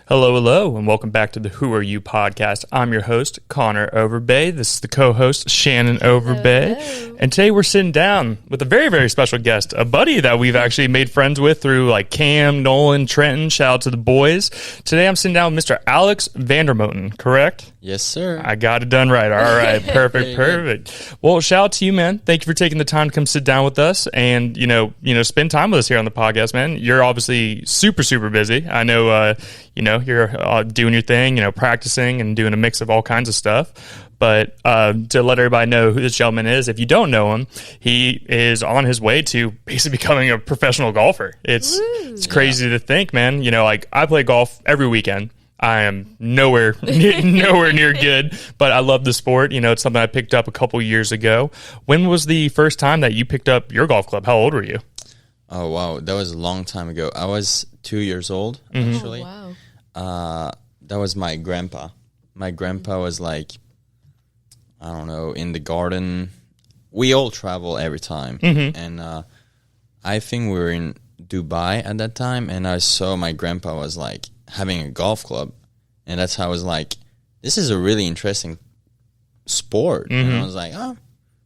Hello, hello, and welcome back to the Who Are You podcast. I'm your host, Connor Overbay. This is the co-host, Shannon Overbay. Hello. And today we're sitting down with a very, very special guest, a buddy that we've actually made friends with through like Cam, Nolan, Trenton. Shout out to the boys. Today I'm sitting down with Mr. Alex Vandermoten, correct? Yes, sir. I got it done right. All right. Perfect. Well, shout out to you, man. Thank you for taking the time to come sit down with us and, spend time with us here on the podcast, man. You're obviously super, super busy. I know, you're doing your thing, practicing and doing a mix of all kinds of stuff. But to let everybody know who this gentleman is, if you don't know him, he is on his way to basically becoming a professional golfer. It's crazy to think, man. I play golf every weekend. I am nowhere near good, but I love the sport. It's something I picked up a couple years ago. When was the first time that you picked up your golf club? How old were you? Oh, wow. That was a long time ago. I was 2 years old, actually. Oh, wow. That was my grandpa. My grandpa was like, I don't know, in the garden. We all travel every time. And I think we were in Dubai at that time, and I saw my grandpa was like having a golf club. And that's how I was like, this is a really interesting sport. And I was like, oh,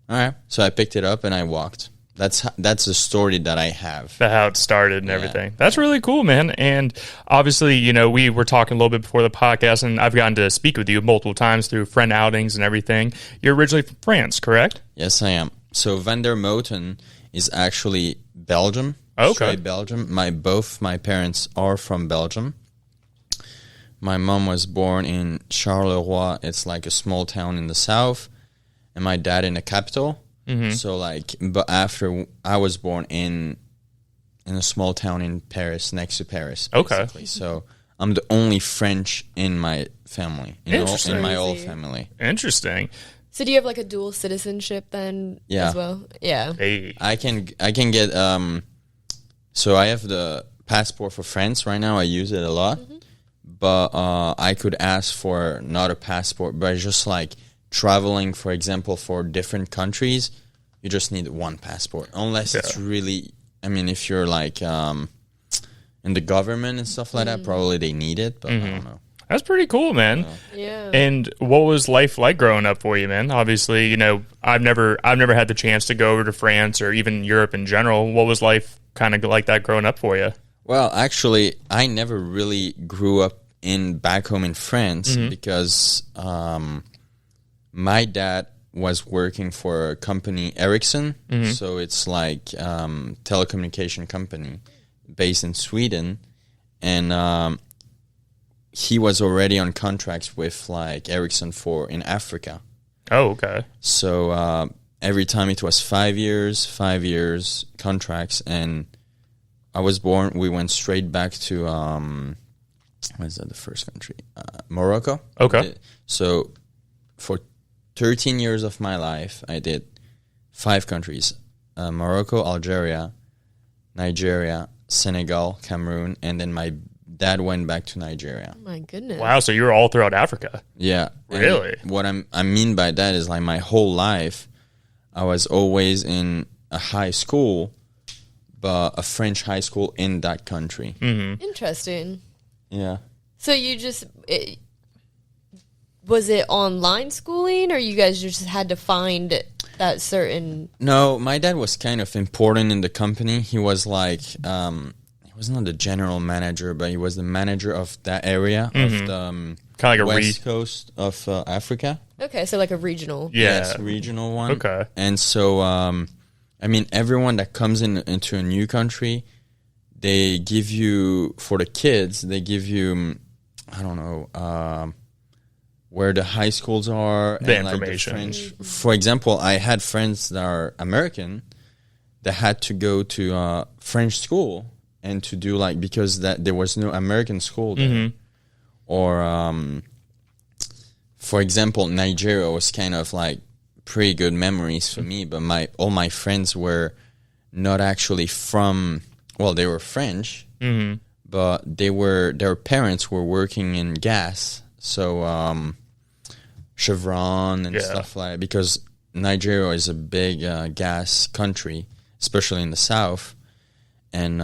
all right. So I picked it up and I walked. That's the story that I have. How it started and everything. That's really cool, man. And obviously, we were talking a little bit before the podcast, and I've gotten to speak with you multiple times through friend outings and everything. You're originally from France, correct? Yes, I am. So Vandermoten is actually Belgium. Okay. Straight Belgium. Both my parents are from Belgium. My mom was born in Charleroi. It's like a small town in the south. And my dad in the capital. So but after I was born in a small town in Paris, next to Paris, basically. Okay. So I'm the only French in my family, in my whole family. Interesting. So do you have like a dual citizenship then as well? Yeah. Hey. I can get so I have the passport for France right now. I use it a lot, but I could ask for not a passport, but just like traveling, for example, for different countries, you just need one passport. Unless it's really, if you're like in the government and stuff like that, probably they need it, but I don't know. That's pretty cool, man. Yeah. And what was life like growing up for you, man? Obviously, I've never had the chance to go over to France or even Europe in general. What was life kind of like that growing up for you? Well, actually, I never really grew up back home in France because my dad was working for a company, Ericsson. So it's like telecommunication company based in Sweden. And he was already on contracts with like Ericsson in Africa. Oh, okay. So every time it was 5 years contracts. And I was born, we went straight back to, what is that, the first country? Morocco. Okay. So for 13 years of my life, I did 5 countries, Morocco, Algeria, Nigeria, Senegal, Cameroon, and then my dad went back to Nigeria. Oh my goodness. Wow, so you were all throughout Africa. Yeah. Really? And what I mean by that is like my whole life, I was always in a high school, but a French high school in that country. Interesting. Yeah. So you just... was it online schooling, or you guys just had to find that certain... No, my dad was kind of important in the company. He was like, he was not the general manager, but he was the manager of that area of the kind of like west coast of Africa. Okay, so like a regional. Yes, regional one. Okay. And so, everyone that comes into a new country, they give you, for the kids, they give you, I don't know, where the high schools are. The and information. Like the French. For example, I had friends that are American that had to go to French school and to do because there was no American school there. Or, for example, Nigeria was kind of like pretty good memories for me, but all my friends were not actually from, well, they were French, but their parents were working in gas. So, Chevron and stuff like that, because Nigeria is a big gas country, especially in the south. And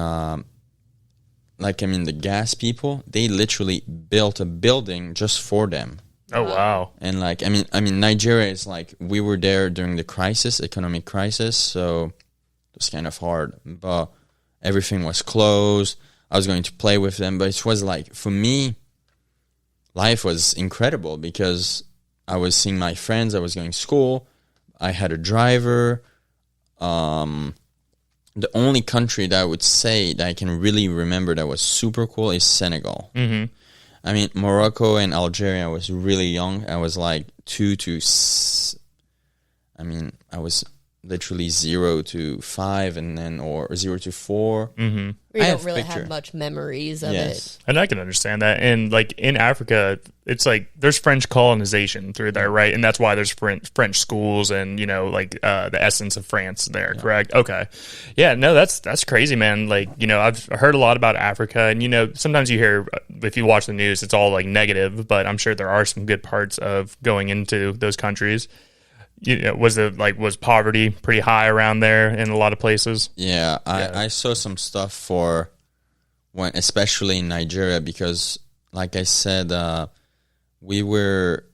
the gas people, they literally built a building just for them. Oh, wow. And like, Nigeria is like, we were there during the economic crisis, so it was kind of hard. But everything was closed. I was going to play with them, but it was like, for me, life was incredible because I was seeing my friends, I was going to school, I had a driver. The only country that I would say that I can really remember that was super cool is Senegal. Mm-hmm. I mean, Morocco and Algeria, I was really young. I was like I was literally 0 to 5 and then, or 0 to 4. Mm-hmm. We don't really have much memories of it. And I can understand that. And like in Africa, it's like there's French colonization through there, right? And that's why there's French schools and, you know, like the essence of France there, correct? Okay. Yeah, no, that's crazy, man. Like, you know, I've heard a lot about Africa, and, you know, sometimes you hear, if you watch the news, it's all like negative, but I'm sure there are some good parts of going into those countries. You know, was poverty pretty high around there in a lot of places? Yeah, I saw some stuff for especially in Nigeria, because like I said, we were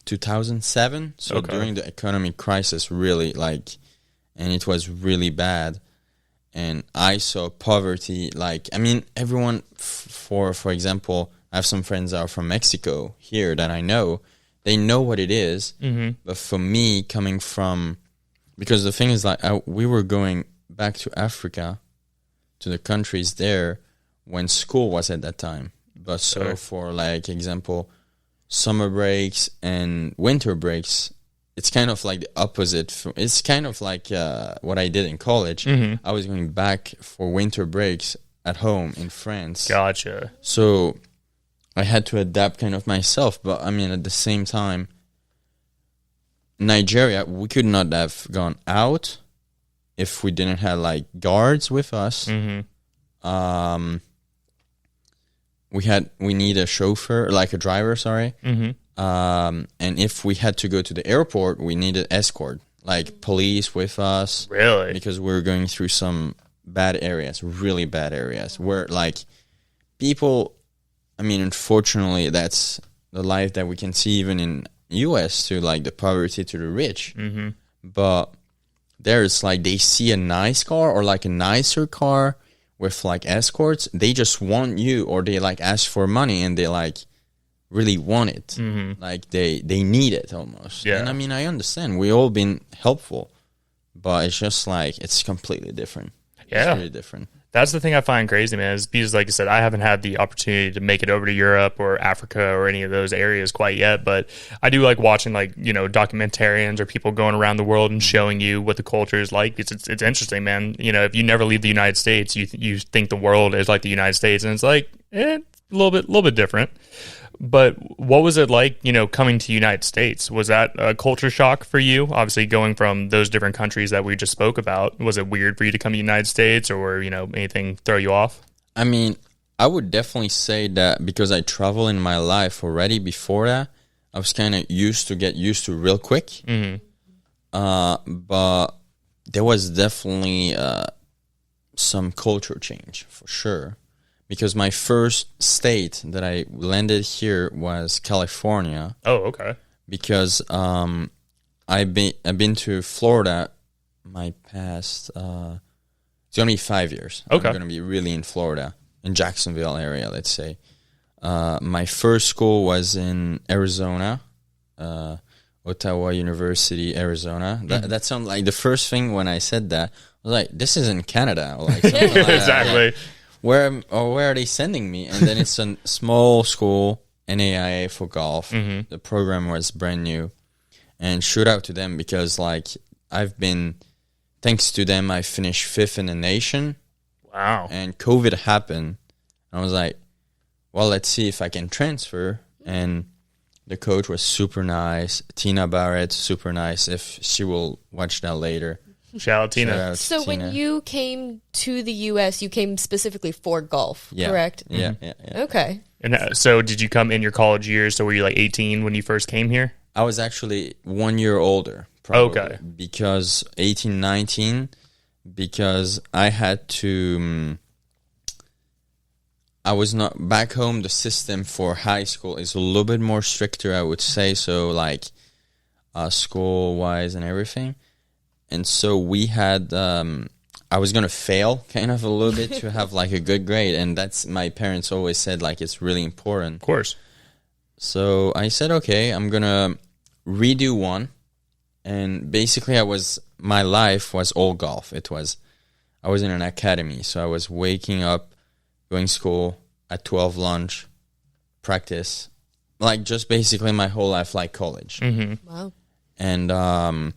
2007, so during the economic crisis, really, like, and it was really bad. And I saw poverty, like, I mean, everyone, for example, I have some friends that are from Mexico here that I know. They know what it is, but for me, coming from, because the thing is, like, we were going back to Africa, to the countries there, when school was at that time. But so for, like, example, summer breaks and winter breaks, it's kind of like the opposite. It's kind of like what I did in college. I was going back for winter breaks at home in France. Gotcha. So I had to adapt kind of myself, but I mean, at the same time, Nigeria, we could not have gone out if we didn't have like guards with us. We need a chauffeur, like a driver, sorry. And if we had to go to the airport, we needed escort, like police with us. Really? Because we were going through some bad areas, really bad areas, where like people, I mean, unfortunately, that's the life that we can see even in U.S. to like the poverty to the rich. But there's like they see a nice car or like a nicer car with like escorts. They just want you, or they like ask for money and they like really want it. Like they need it almost. Yeah. And I mean, I understand. We all been helpful, but it's just like it's completely different. Yeah. It's really different. That's the thing I find crazy, man, is because, like I said, I haven't had the opportunity to make it over to Europe or Africa or any of those areas quite yet, but I do like watching, like, you know, documentarians or people going around the world and showing you what the culture is like. It's interesting, man. You know, if you never leave the United States, you think the world is like the United States, and it's like, a little bit different. But what was it like, you know, coming to the United States? Was that a culture shock for you? Obviously, going from those different countries that we just spoke about, was it weird for you to come to the United States, or, you know, anything throw you off? I mean, I would definitely say that because I travel in my life already before that, I was kind of get used to real quick. But there was definitely some culture change for sure. Because my first state that I landed here was California. Oh, okay. Because I've been to Florida my past it's gonna be 5 years. Okay. I'm gonna be really in Florida, in Jacksonville area, let's say. My first school was in Arizona, Ottawa University, Arizona. That sounded like the first thing when I said that. I was like, this is in Canada, or like something like Exactly. That. Where are they sending me? And then it's a small school, NAIA for golf. The program was brand new. And shout out to them because, like, thanks to them, I finished 5th in the nation. Wow. And COVID happened. I was like, well, let's see if I can transfer. And the coach was super nice. Tina Barrett, super nice. If she will watch that later. Shout out, Tina. So Tina. when you came to the U.S., you came specifically for golf, correct? Yeah, yeah. Okay. And so did you come in your college years? So were you like 18 when you first came here? I was actually 1 year older, probably. Okay. Because 18, 19, because I had to I was not back home. The system for high school is a little bit more stricter, I would say. So like school wise and everything. And so we had, I was going to fail kind of a little bit to have like a good grade. And that's, my parents always said like, it's really important. Of course. So I said, okay, I'm going to redo one. And basically my life was all golf. I was in an academy. So I was waking up, going to school at 12 lunch, practice, like just basically my whole life like college. Mm-hmm. Wow. And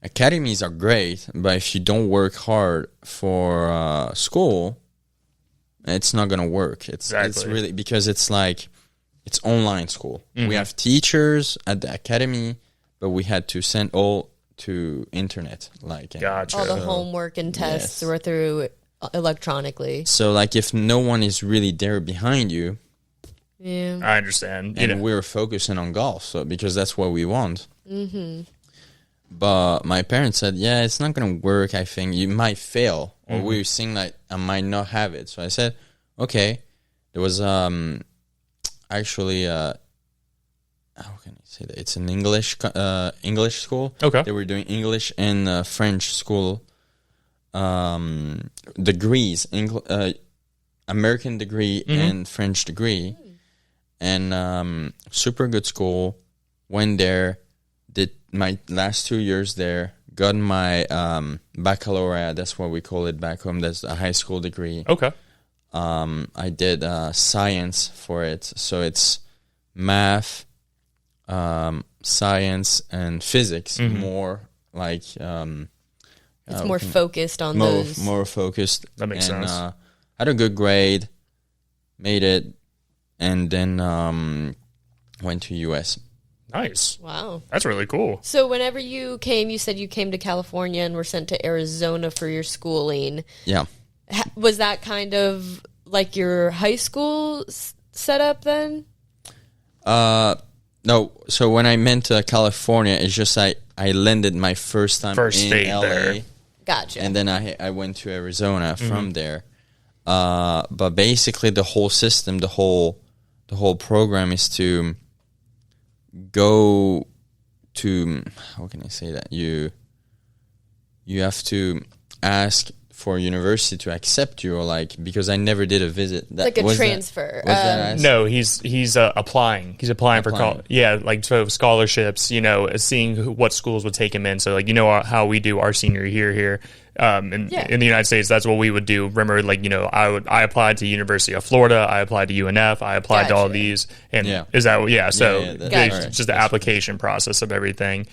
academies are great, but if you don't work hard for school, it's not going to work. It's really, because it's like, it's online school. Mm-hmm. We have teachers at the academy, but we had to send all to internet. Like, Gotcha. All the homework and tests were through electronically. So like if no one is really there behind you, Yeah. I understand. and we're focusing on golf, so because that's what we want. Mm-hmm. But my parents said, yeah, it's not going to work. I think you might fail, or we were seeing like I might not have it. So I said, okay. There was actually how can I say that? It's an English school. Okay. They were doing English and French school degrees, American degree and French degree, and super good school. Went there, did my last 2 years there, got my baccalaureate. That's what we call it back home. That's a high school degree. Okay. I did science for it, so it's math, science, and physics. More like It's more focused on more those. more focused. That makes sense. Had a good grade, made it, and then went to US. Nice. Wow. That's really cool. So whenever you came, you said you came to California and were sent to Arizona for your schooling. Yeah. Was that kind of like your high school setup then? No. So when I meant California, it's just I landed my first time First in state LA, there. Gotcha. and then I went to Arizona from there. But basically, the whole system, the whole program is to go to, how can I say that? You have to ask for a university to accept you, or like, because I never did a visit. That like a was transfer. No, he's applying. He's applying for like so scholarships. Seeing what schools would take him in. So like how we do our senior year here. In the United States, that's what we would do. Remember, like I applied to University of Florida. I applied to UNF. I applied to all these. And is that So it's just the application process of everything.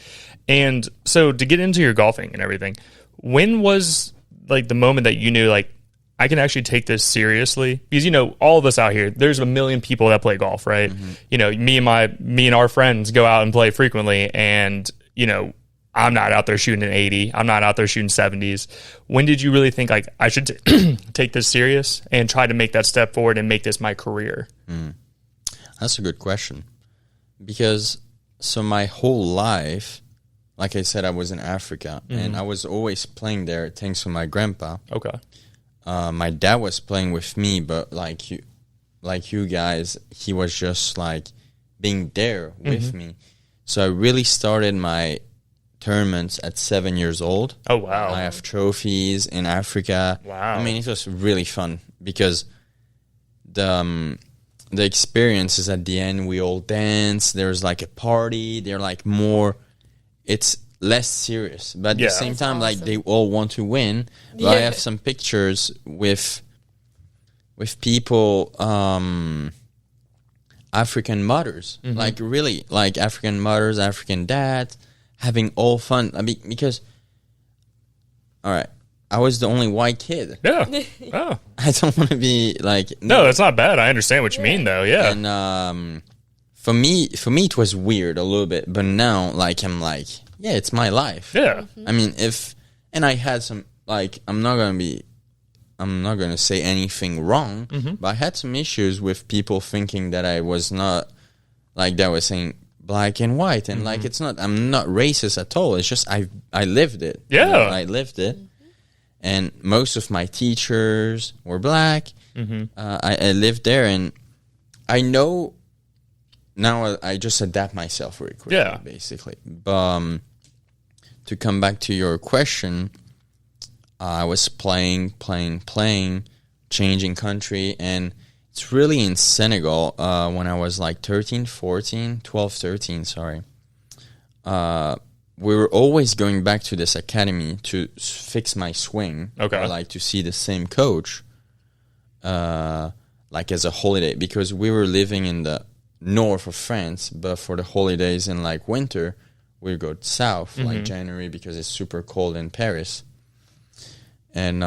And so to get into your golfing and everything, when was like the moment that you knew like I can actually take this seriously? Because all of us out here, there's a million people that play golf, right? Me and our friends go out and play frequently, and I'm not out there shooting an 80. I'm not out there shooting 70s. When did you really think like I should take this serious and try to make that step forward and make this my career? That's a good question, because so my whole life, like I said, I was in Africa, and I was always playing there thanks to my grandpa. Okay. My dad was playing with me, but like you guys, he was just like being there with me. So I really started my tournaments at 7 years old. Oh, wow. I have trophies in Africa. Wow. I mean, it was really fun because the experience is at the end, we all dance. There's like a party. They're like more, it's less serious. But at the same time, like they all want to win. But I have some pictures with people, African mothers, like really like African mothers, African dads, having all fun. I mean, because, all right, I was the only white kid. Yeah. Oh. I don't want to be like... No, that's not bad. I understand what you mean, though. Yeah. And for me, it was weird a little bit. But now, like, I'm like, yeah, it's my life. Yeah. I mean, and I had some, like, I'm not going to say anything wrong, but I had some issues with people thinking that I was not, like, that was saying black and white. And, like, I'm not racist at all. It's just I lived it. Yeah. I lived it. And most of my teachers were black. I lived there, and I know now I just adapt myself very quickly, basically. But to come back to your question, I was playing, changing country, and it's really in Senegal when I was like 13, sorry. We were always going back to this academy to fix my swing, or like to see the same coach, like as a holiday, because we were living in the north of France, but for the holidays in like winter, we go south, like January, because it's super cold in Paris. And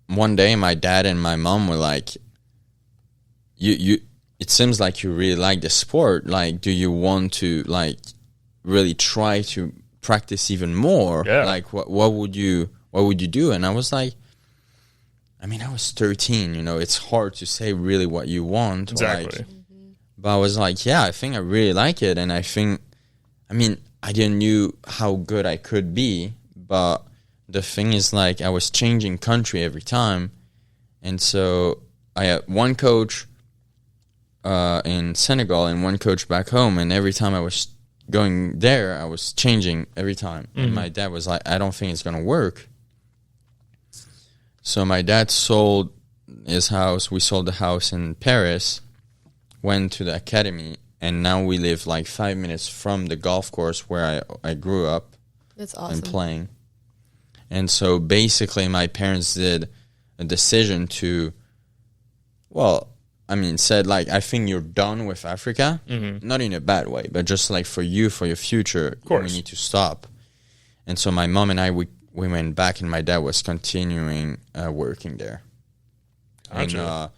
one day, my dad and my mom were like, "You, it seems like you really like the sport. Like, do you want to like really try to practice even more? Like, what would you do?" And I was like, I mean, I was 13. It's hard to say really what you want. Exactly. But I was like, yeah, I think I really like it, and I didn't knew how good I could be, but the thing is, like, I was changing country every time, and so I had one coach in Senegal and one coach back home, and every time I was going there, I was changing every time. And my dad was like, I don't think it's going to work. So my dad sold his house. We sold the house in Paris, went to the academy, and now we live like 5 minutes from the golf course where I grew up. That's awesome. And playing. And so basically my parents did a decision to, said like, I think you're done with Africa. Not in a bad way, but just like for your future, we need to stop. And so my mom and I, we went back, and my dad was continuing working there. Gotcha. In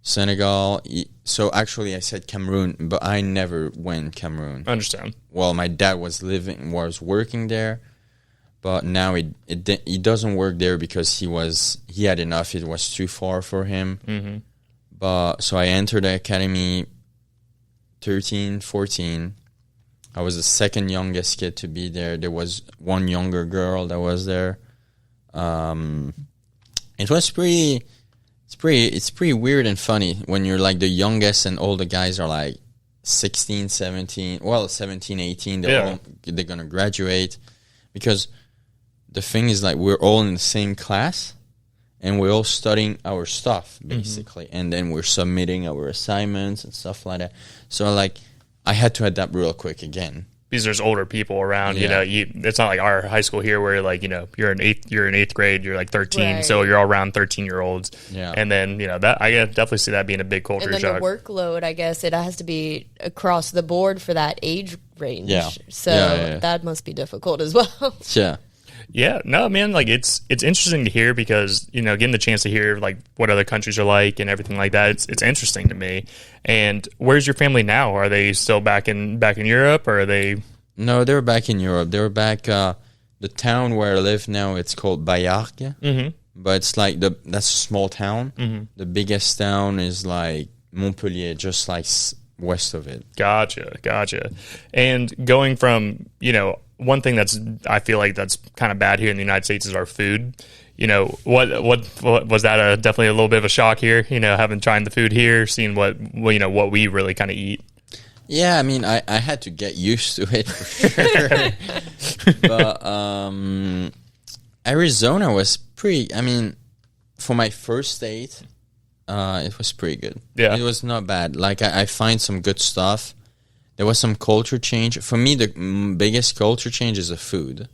Senegal. So actually I said Cameroon, but I never went Cameroon. I understand. Well, my dad was working there, but now he doesn't work there because he had enough. It was too far for him. But so I entered the academy 13, 14. I was the second youngest kid to be there. There was one younger girl that was there. It was it's pretty weird and funny when you're like the youngest and all the guys are like 16, 17, 18. They're going to graduate, because the thing is, like, we're all in the same class and we're all studying our stuff, basically. And then we're submitting our assignments and stuff like that. So, like, I had to adapt real quick again. Because there's older people around, it's not like our high school here where, like, you're in eighth grade, you're like 13, so you're all around 13-year-olds. Yeah. And then, that I definitely see that being a big culture shock. And then the workload, I guess, it has to be across the board for that age range. Yeah. So that must be difficult as well. Yeah. Yeah, no, man, like it's interesting to hear, because, getting the chance to hear like what other countries are like and everything like that, it's interesting to me. And where's your family now? Are they still back in Europe, or are they? No, they were back in Europe. They were back. The town where I live now, it's called Bayargues, but it's like that's a small town. The biggest town is like Montpellier, just like west of it. Gotcha. And going from, one thing I feel like that's kind of bad here in the United States is our food. What was that? Definitely a little bit of a shock here. Having tried the food here, seeing what we really kind of eat. Yeah, I mean, I had to get used to it for sure. But Arizona was pretty. I mean, for my first date, it was pretty good. Yeah, it was not bad. Like I find some good stuff. There was some culture change. For me, the biggest culture change is the food.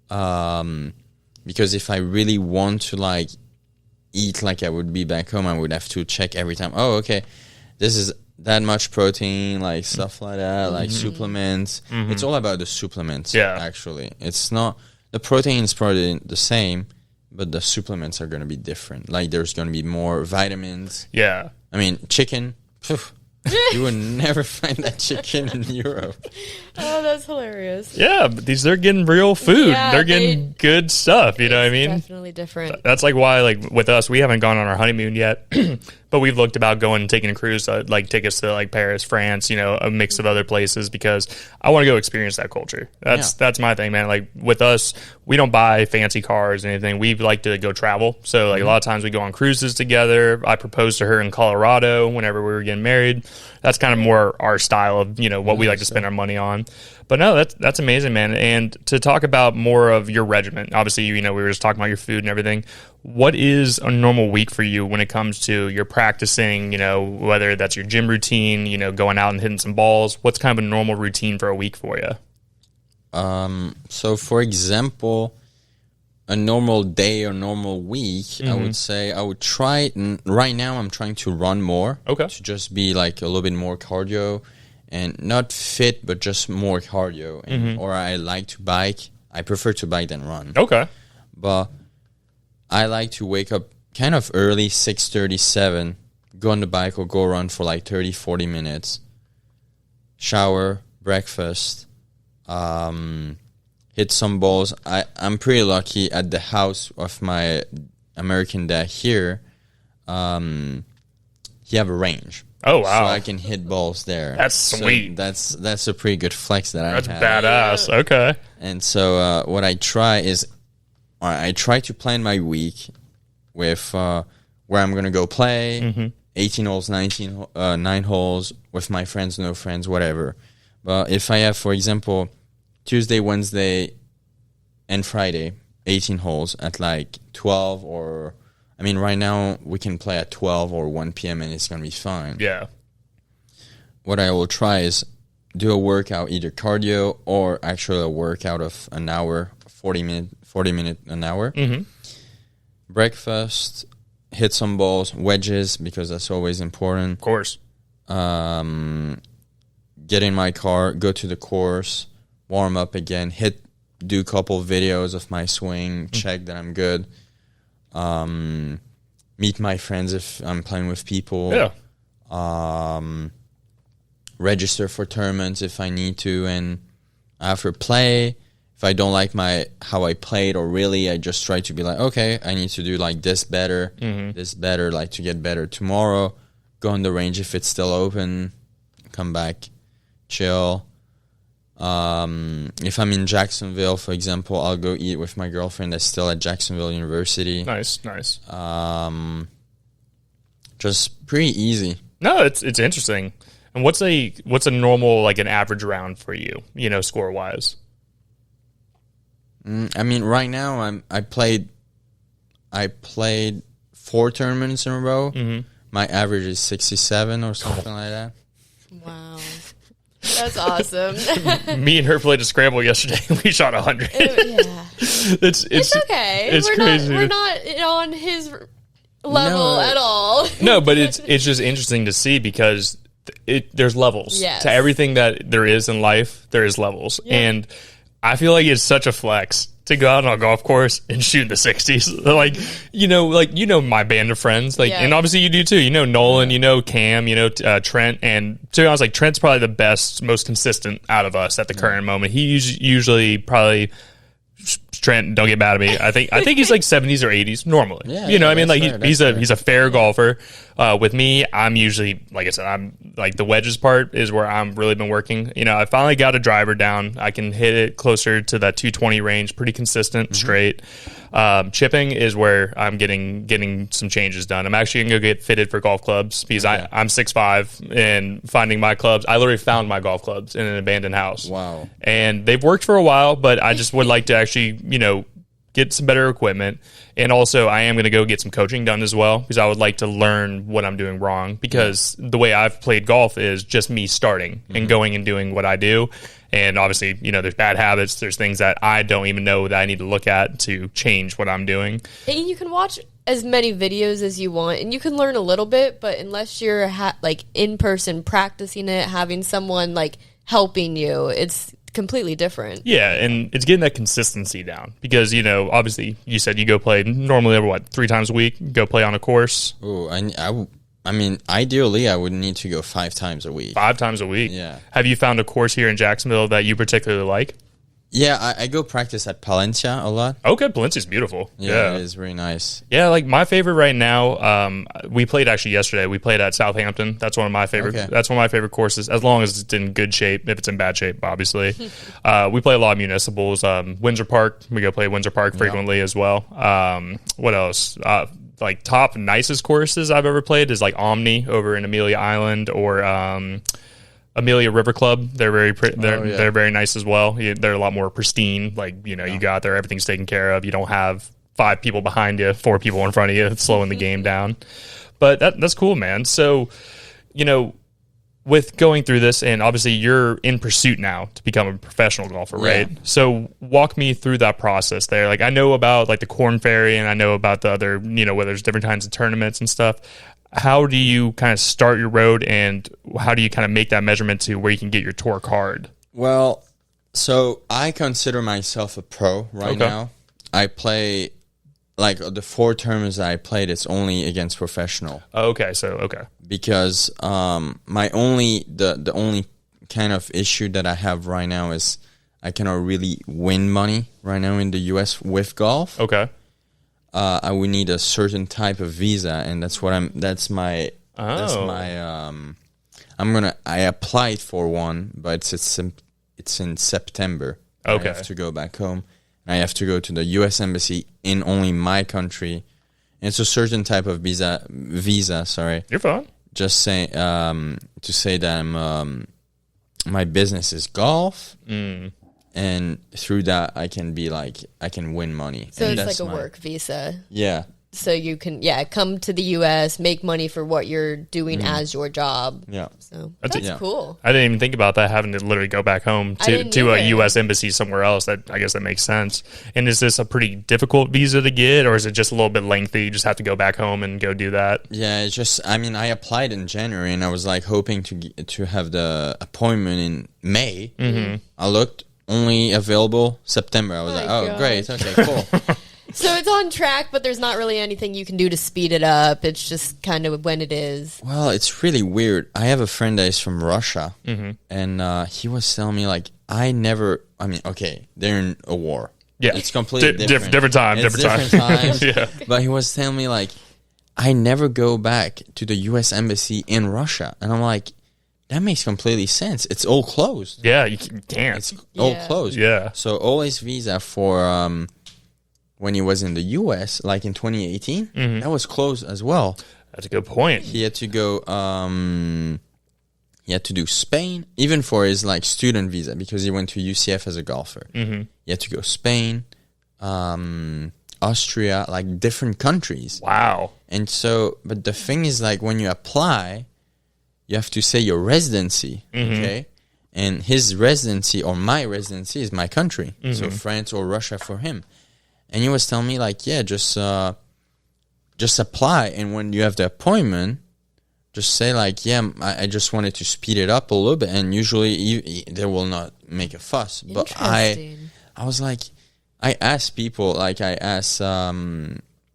Because if I really want to like eat like I would be back home, I would have to check every time. Oh, okay, this is that much protein, like stuff like that, like supplements. It's all about the supplements. Yeah, actually, it's not the protein is probably the same, but the supplements are going to be different. Like there's going to be more vitamins. Yeah, I mean chicken. You would never find that chicken in Europe. Oh, that's hilarious. Yeah, but they're getting real food. Yeah, they're getting good stuff. You know what I mean? Definitely different. That's like why, like with us, we haven't gone on our honeymoon yet. but we've looked about going and taking a cruise, like take us to like Paris, France, a mix of other places because I want to go experience that culture. That's my thing, man. Like with us, we don't buy fancy cars or anything. We like to go travel. So like a lot of times we go on cruises together. I proposed to her in Colorado whenever we were getting married. That's kind of more our style of, what we like to spend our money on. But no, that's amazing, man. And to talk about more of your regimen, obviously, we were just talking about your food and everything. What is a normal week for you when it comes to your practicing, whether that's your gym routine, going out and hitting some balls? What's kind of a normal routine for a week for you? So for example, a normal day or normal week, I would say I would try, right now I'm trying to run more. Okay. To just be like a little bit more cardio. And not fit, but just more cardio. Or I like to bike. I prefer to bike than run. Okay. But I like to wake up kind of early, 6:37, go on the bike or go run for like 30, 40 minutes. Shower, breakfast, hit some balls. I'm pretty lucky at the house of my American dad here. He have a range. Oh, wow. So I can hit balls there. That's sweet. So that's a pretty good flex that I have. That's badass. Okay. And so what I try is I try to plan my week with where I'm going to go play, 18 holes, 9 holes, with my friends, no friends, whatever. But if I have, for example, Tuesday, Wednesday, and Friday, 18 holes at like 12 or... right now we can play at 12 or 1 p.m. and it's going to be fine. Yeah. What I will try is do a workout, either cardio or actually a workout of an hour, 40 minute, an hour. Breakfast, hit some balls, wedges, because that's always important. Of course. Get in my car, go to the course, warm up again, do a couple videos of my swing, check that I'm good. Meet my friends if I'm playing with people. Yeah. Register for tournaments if I need to, and after play, if I don't like how I played, or really I just try to be like, okay, I need to do like this better, like to get better tomorrow. Go on the range if it's still open, come back, chill. If I'm in Jacksonville, for example, I'll go eat with my girlfriend that's still at Jacksonville University. Nice. Just pretty easy. No, it's interesting. And what's a normal, like an average round for you, score wise? Right now I played 4 tournaments in a row. My average is 67 or something like that. Wow. That's awesome. Me and her played a scramble yesterday. We shot 100. Yeah. It's okay. It's crazy. We're not on his level at all. No, but it's just interesting to see because there's levels to everything that there is in life. There is levels, and I feel like it's such a flex to go out on a golf course and shoot in the 60s. My band of friends, and obviously you do too. Nolan, Cam, Trent, and to be honest, like Trent's probably the best, most consistent out of us at the current moment. He usually probably. Trent, don't get mad at me. I think he's like 70s or 80s normally. Yeah, he's a fair golfer. With me, I'm usually, like I said, I'm like the wedges part is where I'm really been working. I finally got a driver down. I can hit it closer to that 220 range, pretty consistent, straight. Chipping is where I'm getting some changes done. I'm actually gonna go get fitted for golf clubs because I'm 6'5", and finding my clubs. I literally found my golf clubs in an abandoned house. Wow. And they've worked for a while, but I just would like to actually, get some better equipment. And also I am going to go get some coaching done as well because I would like to learn what I'm doing wrong because the way I've played golf is just me starting and going and doing what I do. And obviously, there's bad habits. There's things that I don't even know that I need to look at to change what I'm doing. And you can watch as many videos as you want and you can learn a little bit, but unless you're in person practicing it, having someone helping you, it's completely different. Yeah, and it's getting that consistency down because, obviously you said you go play normally over 3 times a week, go play on a course. Oh, ideally I would need to go 5 times a week. 5 times a week? Yeah. Have you found a course here in Jacksonville that you particularly like? Yeah, I go practice at Palencia a lot. Okay, Valencia's beautiful. Yeah, it is very nice. Yeah, like my favorite right now. We played actually yesterday. We played at Southampton. That's one of my favorite. Okay. That's one of my favorite courses. As long as it's in good shape. If it's in bad shape, obviously. We play a lot of municipals. Windsor Park. We go play Windsor Park frequently as well. What else? Like top nicest courses I've ever played is like Omni over in Amelia Island or Amelia River Club. They're very they're very nice as well. They're a lot more pristine. Like, you got there, everything's taken care of. You don't have 5 people behind you, 4 people in front of you, slowing the game down. But that's cool, man. So, with going through this, and obviously you're in pursuit now to become a professional golfer, right? So walk me through that process there. Like, I know about like the Corn Ferry, and I know about the other, where there's different kinds of tournaments and stuff. How do you kind of start your road, and how do you kind of make that measurement to where you can get your tour card? Well, so I consider myself a pro right now. I play, like, the 4 tournaments I played, it's only against professional. Okay. Because the only kind of issue that I have right now is I cannot really win money right now in the U.S. with golf. Okay. I would need a certain type of visa, and I applied for one, but it's in September. Okay. I have to go back home, and I have to go to the U.S. Embassy in only my country. And it's a certain type of visa. Sorry. You're fine. Just say to say that my business is golf. And through that, I can win money. So it's like a work visa. Yeah. So you can, come to the U.S., make money for what you're doing as your job. Yeah. So that's cool. I didn't even think about that, having to literally go back home to a U.S. embassy somewhere else. I guess that makes sense. And is this a pretty difficult visa to get, or is it just a little bit lengthy? You just have to go back home and go do that? Yeah, it's just, I applied in January, and I was like hoping to have the appointment in May. Mm-hmm. I looked. Only available September. I was like, great. Okay, cool. So it's on track, but there's not really anything you can do to speed it up. It's just kind of when it is. Well, it's really weird. I have a friend that is from Russia, and he was telling me, like, they're in a war. Yeah. It's completely different. Different time. Different times. Yeah. But he was telling me, like, I never go back to the U.S. Embassy in Russia. And I'm like, that makes completely sense. It's all closed. Yeah, you can't. It's all closed. Yeah. So all his visa for when he was in the U.S., like in 2018, that was closed as well. That's a good point. He had to go. He had to do Spain, even for his like student visa, because he went to UCF as a golfer. Mm-hmm. He had to go Spain, Austria, like different countries. Wow. And so, but the thing is, like, when you apply, you have to say your residency, okay? And his residency or my residency is my country. So France or Russia for him. And he was telling me, like, yeah, just apply. And when you have the appointment, just say, like, yeah, I just wanted to speed it up a little bit. And usually they will not make a fuss. But I was like, I asked people, like, I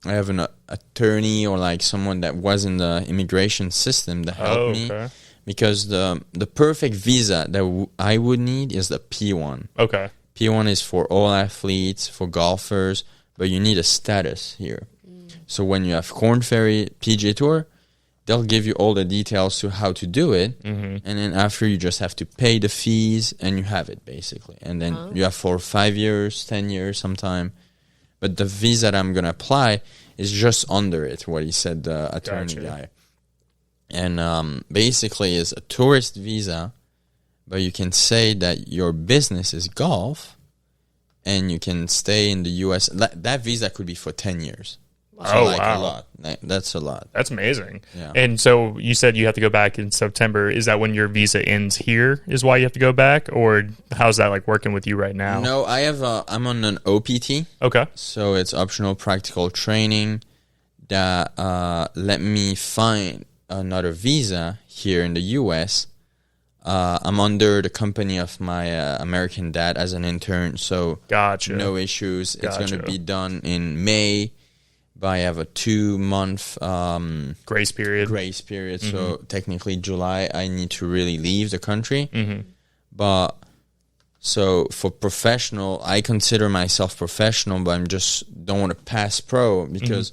have an attorney or like someone that was in the immigration system that helped me, because the perfect visa that I would need is the P1. Okay. P1 is for all athletes, for golfers, but you need a status here. So when you have Corn Ferry PGA Tour, they'll give you all the details to how to do it, and then after you just have to pay the fees and you have it basically. And then you have for 5 years, 10 years sometime. But the visa that I'm going to apply is just under it, what he said, the attorney guy. And basically is a tourist visa, but you can say that your business is golf, and you can stay in the U.S. That visa could be for 10 years. So wow. A lot. That's a lot. That's amazing. Yeah. And so you said you have to go back in September. Is that when your visa ends here is why you have to go back? Or how's that like working with you right now? No, I'm on an OPT. Okay. So it's optional practical training that let me find another visa here in the U.S. I'm under the company of my American dad as an intern. So gotcha. No issues. Gotcha. It's going to be done in May. I have a 2-month grace period. So technically July I need to really leave the country. But So for professional, I consider myself professional, but I'm just don't want to pass pro because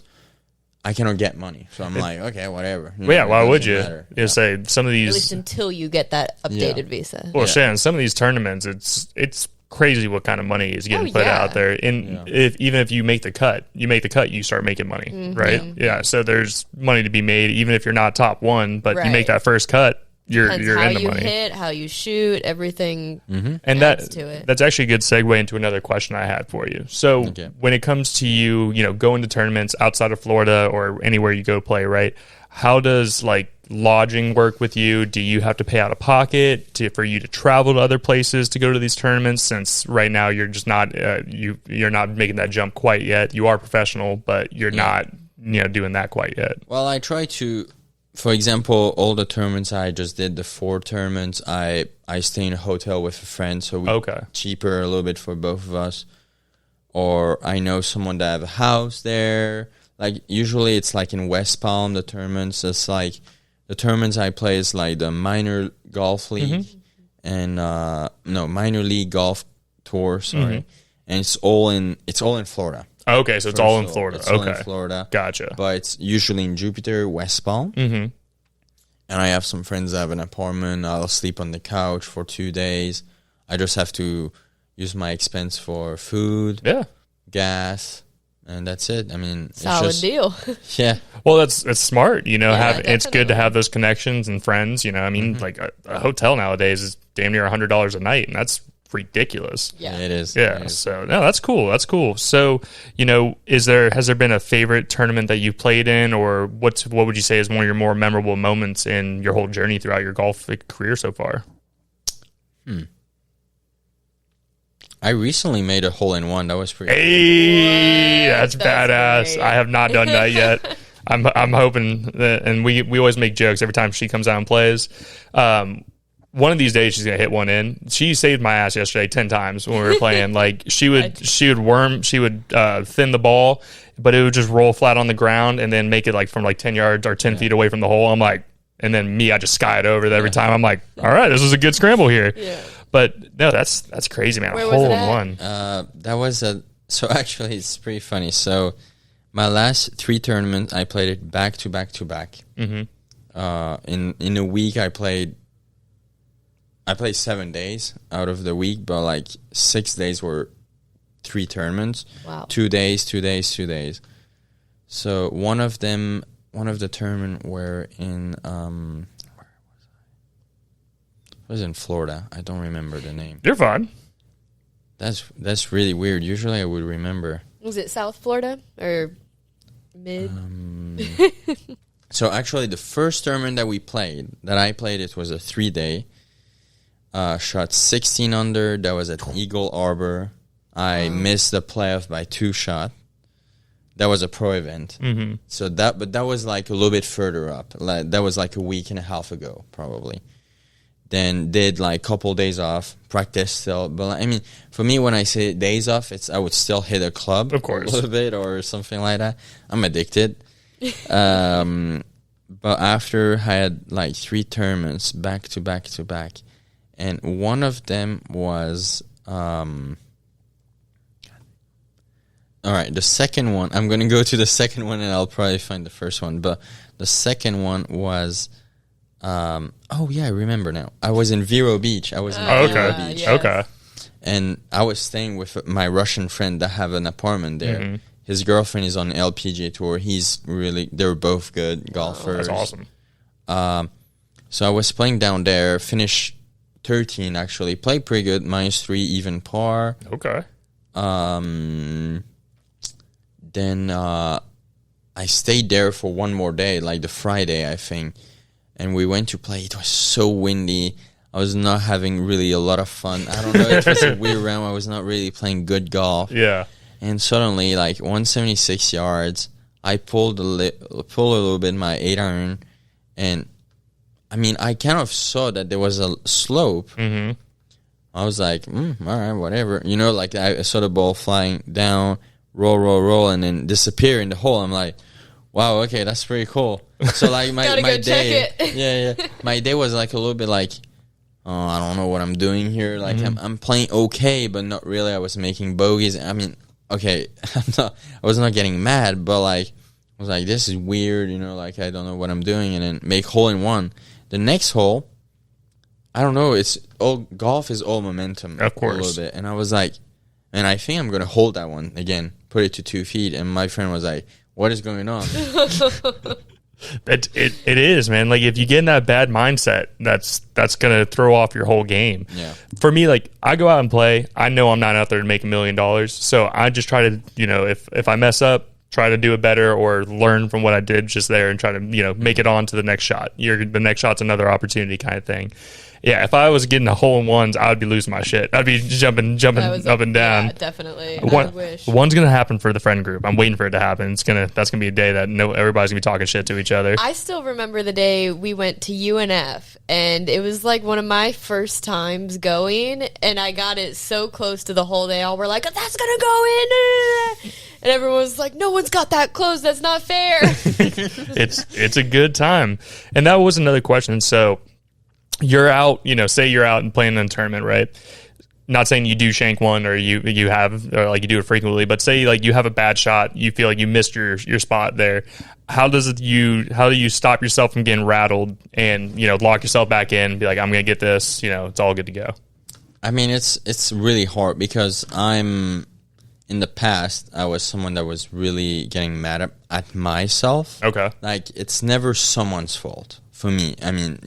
I cannot get money. So I'm like, okay, whatever. Well, yeah, why would you? Matter. You say some of these, At least until you get that updated visa. well, Shannon, some of these tournaments, it's crazy what kind of money is getting put out there. And even if you make the cut, you start making money, right? Yeah. So there's money to be made, even if you're not top one, but you make that first cut, you're in the money. How you hit, how you shoot, everything. And adds to it. That's actually a good segue into another question I had for you. So when it comes to you going to tournaments outside of Florida or anywhere you go play, right? How does like lodging work with you? Do you have to pay out of pocket for you to travel to other places to go to these tournaments? Since right now you're just not you're not making that jump quite yet. You are professional, but you're not doing that quite yet. Well, I try to. For example, all the tournaments I just did, the 4 tournaments, I stay in a hotel with a friend, so cheaper a little bit for both of us. Or I know someone that have a house there. Like usually it's like in West Palm, the tournaments. It's like the tournaments I play is like the minor golf league and minor league golf tour. Sorry, and it's all in Florida. Okay, so it's all in Florida. It's all in Florida. Gotcha. But it's usually in Jupiter, West Palm. And I have some friends that have an apartment. I'll sleep on the couch for 2 days. I just have to use my expense for food, gas, and that's it. I mean, solid deal. Yeah. Well, that's smart. It's good to have those connections and friends. I mean, like a hotel nowadays is damn near $100 a night, and that's ridiculous. Yeah, it is. Yeah. It is. So no, that's cool. That's cool. So, has there been a favorite tournament that you've played in, or what would you say is one of your more memorable moments in your whole journey throughout your golf career so far? I recently made a hole-in-one. That was pretty cool. That's badass. Great. I have not done that yet. I'm hoping that, and we always make jokes every time she comes out and plays. One of these days she's gonna hit one in. She saved my ass yesterday 10 times when we were playing. Like she would thin the ball, but it would just roll flat on the ground and then make it like from like 10 yards or 10 feet away from the hole. I'm like, and then I just sky it over it every time. I'm like, all right, this is a good scramble here. Yeah. But no, that's crazy, man. Where a hole in one. That was so actually it's pretty funny. So my last 3 tournaments, I played it back to back to back. In a week, I played 7 days out of the week, but like 6 days were 3 tournaments. Wow. 2 days, 2 days, 2 days. So one of the tournament were in it was in Florida. I don't remember the name. You're fine. That's really weird. Usually I would remember. Was it South Florida or mid? So actually the first tournament that I played, it was a 3-day. Shot 16 under. That was at Eagle Arbor. I missed the playoff by 2 shots. That was a pro event. So that was like a little bit further up. That was like a week and a half ago, probably. Then did like a couple days off, practice still. But I mean, for me, when I say days off, I would still hit a club, of course, a little bit or something like that. I'm addicted. But after I had like 3 tournaments back to back to back, and one of them was all right. The second one, I'm going to go to the second one, and I'll probably find the first one. But the second one was. I remember now. I was in Vero Beach. Vero Beach. Yes. Okay. And I was staying with my Russian friend that have an apartment there. His girlfriend is on LPGA tour. They're both good golfers. That's awesome. So I was playing down there, finished 13 actually. Played pretty good, -3, even par. Okay. Then I stayed there for one more day, like the Friday, I think. And we went to play. It was so windy. I was not having really a lot of fun. I don't know. It was a weird round. I was not really playing good golf. Yeah. And suddenly, like 176 yards, I pulled a little bit my 8-iron. And, I mean, I kind of saw that there was a slope. I was like, all right, whatever. Like I saw the ball flying down, roll, and then disappear in the hole. I'm like, wow, okay, that's pretty cool. So like my day, my day was like a little bit like I don't know what I'm doing here. Like I'm playing okay, but not really. I was making bogeys. I mean, okay, I was not getting mad, but like I was like, this is weird, like I don't know what I'm doing, and then make hole in one. The next hole, I don't know. Golf is all momentum, of course, a little bit, and I was like, and I think I'm gonna hold that one again, put it to 2 feet, and my friend was like, what is going on? It is, man. Like if you get in that bad mindset, that's gonna throw off your whole game. Yeah. For me, like I go out and play. I know I'm not out there to make $1 million, so I just try to, if I mess up, try to do it better or learn from what I did just there and try to, make it on to the next shot. The next shot's another opportunity kind of thing. Yeah, if I was getting a hole in ones, I would be losing my shit. I'd be jumping up and down. Yeah, definitely. I wish. One's gonna happen for the friend group. I'm waiting for it to happen. That's gonna be a day that everybody's gonna be talking shit to each other. I still remember the day we went to UNF, and it was like one of my first times going, and I got it so close to the hole. They all were like, "That's gonna go in," and everyone was like, "No one's got that close. That's not fair." It's a good time, and that was another question. So. You're out, say you're out and playing in a tournament, right? Not saying you do shank one or you have, or like you do it frequently, but say like you have a bad shot, you feel like you missed your spot there. How do you stop yourself from getting rattled and, lock yourself back in and be like, I'm going to get this, it's all good to go? I mean, it's really hard because in the past, I was someone that was really getting mad at myself. Okay. Like, it's never someone's fault for me. I mean,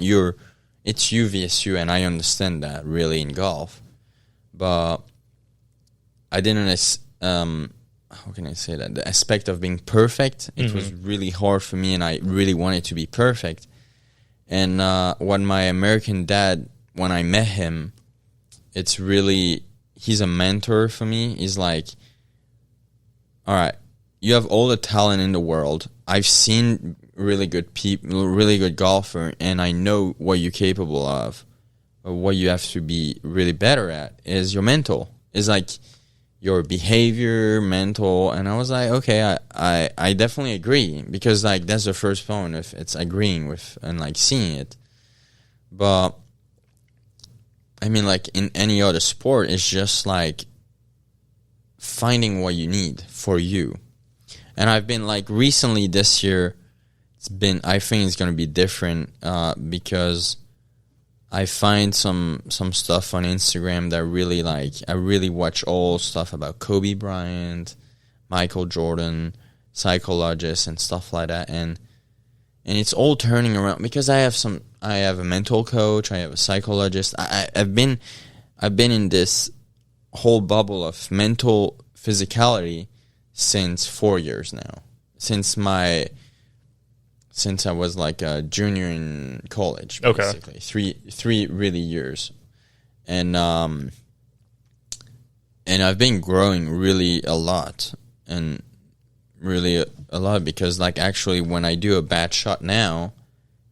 it's you vs you, and I understand that really in golf, but I didn't. How can I say that? The aspect of being perfect, it was really hard for me, and I really wanted to be perfect. And when my American dad, when I met him, he's a mentor for me. He's like, all right, you have all the talent in the world. I've seen really good people, really good golfer, and I know what you're capable of. But what you have to be really better at is your mental. Is like your behavior, mental. And I was like, okay, I definitely agree, because like that's the first point if it's agreeing with and like seeing it. But I mean, like in any other sport, it's just like finding what you need for you. And I've been like recently this year, I think it's going to be different because I find some stuff on Instagram that really like, I really watch all stuff about Kobe Bryant, Michael Jordan, psychologists and stuff like that. And it's all turning around because I have a mental coach, I have a psychologist. I've been in this whole bubble of mental physicality since 4 years now. Since I was like a junior in college, basically. Okay. Three really years. And I've been growing really a lot, and really a lot, because like actually when I do a bad shot now,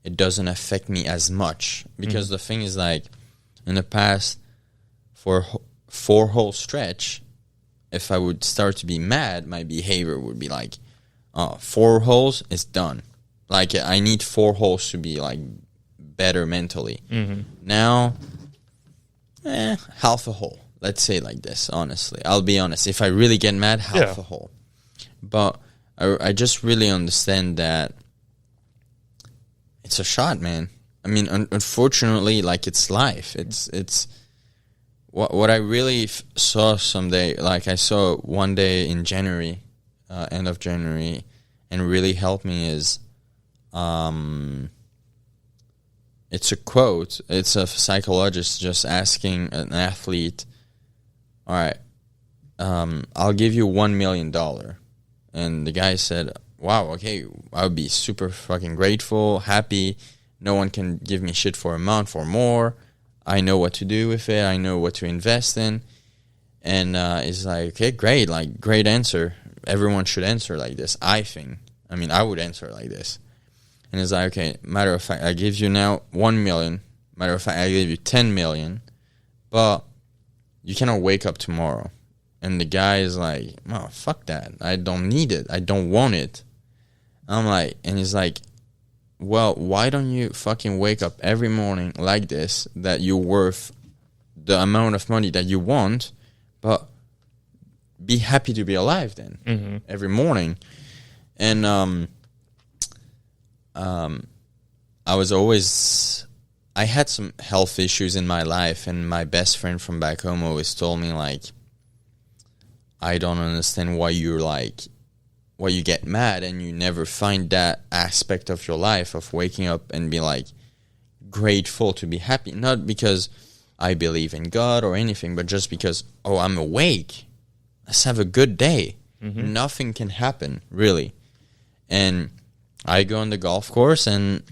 it doesn't affect me as much, because the thing is like in the past for 4 whole stretch, if I would start to be mad, my behavior would be like, 4 holes is done. Like, I need 4 holes to be, like, better mentally. Now, half a hole. Let's say like this, honestly. I'll be honest. If I really get mad, half a hole. But I just really understand that it's a shot, man. I mean, unfortunately, like, it's life. It's what I really saw someday, like, I saw one day in January, end of January, and really helped me is... it's a quote. It's a psychologist just asking an athlete, all right, I'll give you $1 million. And the guy said, wow, okay, I would be super fucking grateful, happy. No one can give me shit for a month or more. I know what to do with it. I know what to invest in. And it's like, okay, great, like, great answer. Everyone should answer like this, I think. I mean, I would answer like this. And it's like, okay, matter of fact, I give you now 1 million. Matter of fact, I give you 10 million. But you cannot wake up tomorrow. And the guy is like, oh, fuck that. I don't need it. I don't want it. I'm like, and he's like, well, why don't you fucking wake up every morning like this, that you're worth the amount of money that you want, but be happy to be alive then every morning. And I had some health issues in my life, and my best friend from back home always told me, like, I don't understand why you get mad and you never find that aspect of your life of waking up and be like grateful to be happy. Not because I believe in God or anything, but just because, oh, I'm awake. Let's have a good day. Nothing can happen, really. And I go on the golf course, and